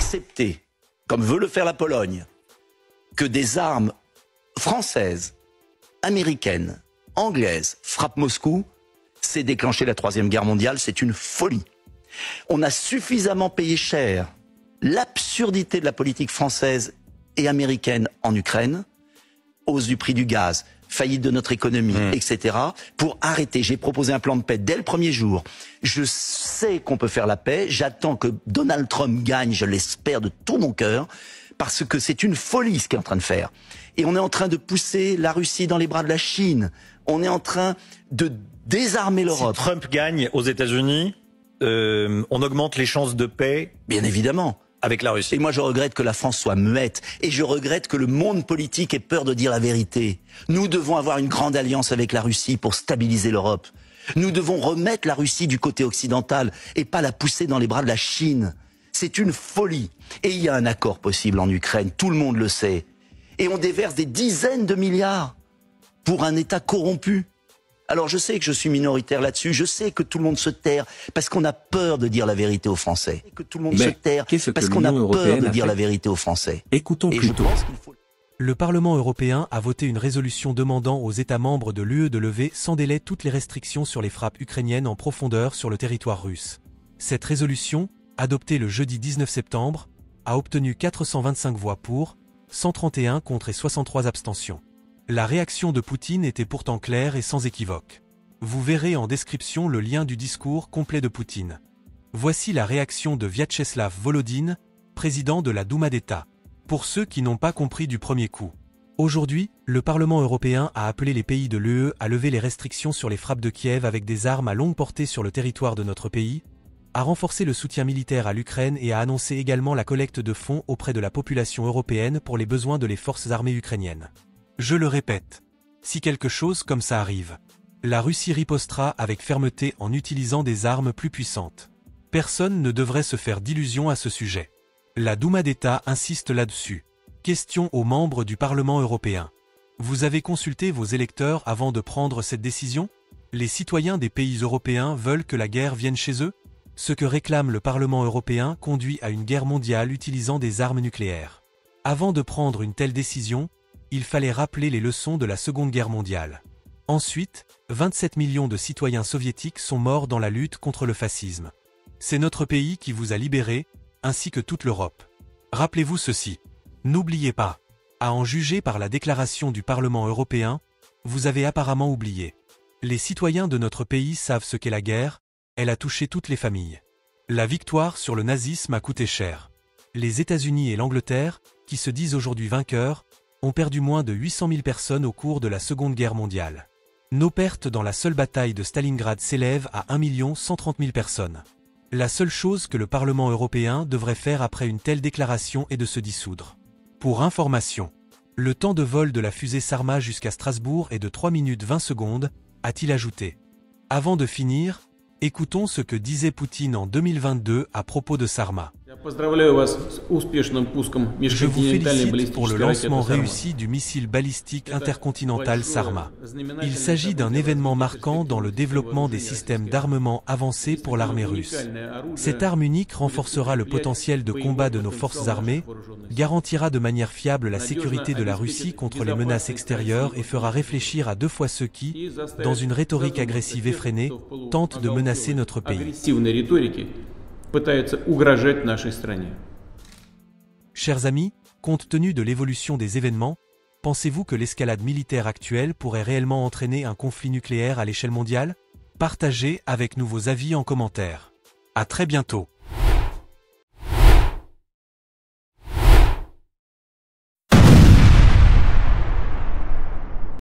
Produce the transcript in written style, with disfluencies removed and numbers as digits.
accepter, comme veut le faire la Pologne, que des armes françaises, américaines, anglaises frappent Moscou, c'est déclencher la Troisième Guerre mondiale, c'est une folie. On a suffisamment payé cher l'absurdité de la politique française et américaine en Ukraine, hausse du prix du gaz, faillite de notre économie, etc., pour arrêter. J'ai proposé un plan de paix dès le premier jour. Je sais qu'on peut faire la paix. J'attends que Donald Trump gagne, je l'espère de tout mon cœur, parce que c'est une folie ce qu'il est en train de faire. Et on est en train de pousser la Russie dans les bras de la Chine. On est en train de désarmer l'Europe. Si Trump gagne aux États-Unis, on augmente les chances de paix. Bien évidemment. Avec la Russie. Et moi, je regrette que la France soit muette. Et je regrette que le monde politique ait peur de dire la vérité. Nous devons avoir une grande alliance avec la Russie pour stabiliser l'Europe. Nous devons remettre la Russie du côté occidental et pas la pousser dans les bras de la Chine. C'est une folie. Et il y a un accord possible en Ukraine, tout le monde le sait. Et on déverse des dizaines de milliards pour un État corrompu. Alors je sais que je suis minoritaire là-dessus, je sais que tout le monde se terre parce qu'on a peur de dire la vérité aux Français. Que tout le monde se terre parce qu'on a peur de dire la vérité aux Français. Écoutons plutôt. Le Parlement européen a voté une résolution demandant aux États membres de l'UE de lever sans délai toutes les restrictions sur les frappes ukrainiennes en profondeur sur le territoire russe. Cette résolution, adoptée le jeudi 19 septembre, a obtenu 425 voix pour, 131 contre et 63 abstentions. La réaction de Poutine était pourtant claire et sans équivoque. Vous verrez en description le lien du discours complet de Poutine. Voici la réaction de Vyacheslav Volodine, président de la Douma d'État. Pour ceux qui n'ont pas compris du premier coup. Aujourd'hui, le Parlement européen a appelé les pays de l'UE à lever les restrictions sur les frappes de Kiev avec des armes à longue portée sur le territoire de notre pays, à renforcer le soutien militaire à l'Ukraine et à annoncer également la collecte de fonds auprès de la population européenne pour les besoins de les forces armées ukrainiennes. Je le répète, si quelque chose comme ça arrive, la Russie ripostera avec fermeté en utilisant des armes plus puissantes. Personne ne devrait se faire d'illusions à ce sujet. La Douma d'État insiste là-dessus. Question aux membres du Parlement européen. Vous avez consulté vos électeurs avant de prendre cette décision? Les citoyens des pays européens veulent que la guerre vienne chez eux? Ce que réclame le Parlement européen conduit à une guerre mondiale utilisant des armes nucléaires. Avant de prendre une telle décision, il fallait rappeler les leçons de la Seconde Guerre mondiale. Ensuite, 27 millions de citoyens soviétiques sont morts dans la lutte contre le fascisme. C'est notre pays qui vous a libérés, ainsi que toute l'Europe. Rappelez-vous ceci. N'oubliez pas. À en juger par la déclaration du Parlement européen, vous avez apparemment oublié. Les citoyens de notre pays savent ce qu'est la guerre, elle a touché toutes les familles. La victoire sur le nazisme a coûté cher. Les États-Unis et l'Angleterre, qui se disent aujourd'hui vainqueurs, ont perdu moins de 800 000 personnes au cours de la Seconde Guerre mondiale. Nos pertes dans la seule bataille de Stalingrad s'élèvent à 1 130 000 personnes. La seule chose que le Parlement européen devrait faire après une telle déclaration est de se dissoudre. Pour information, le temps de vol de la fusée Sarma jusqu'à Strasbourg est de 3 minutes 20 secondes, a-t-il ajouté. Avant de finir, écoutons ce que disait Poutine en 2022 à propos de Sarma. Je vous félicite pour le lancement réussi du missile balistique intercontinental Sarma. Il s'agit d'un événement marquant dans le développement des systèmes d'armement avancés pour l'armée russe. Cette arme unique renforcera le potentiel de combat de nos forces armées, garantira de manière fiable la sécurité de la Russie contre les menaces extérieures et fera réfléchir à deux fois ceux qui, dans une rhétorique agressive effrénée, tentent de menacer notre pays. Chers amis, compte tenu de l'évolution des événements, pensez-vous que l'escalade militaire actuelle pourrait réellement entraîner un conflit nucléaire à l'échelle mondiale? Partagez avec nous vos avis en commentaire. À très bientôt.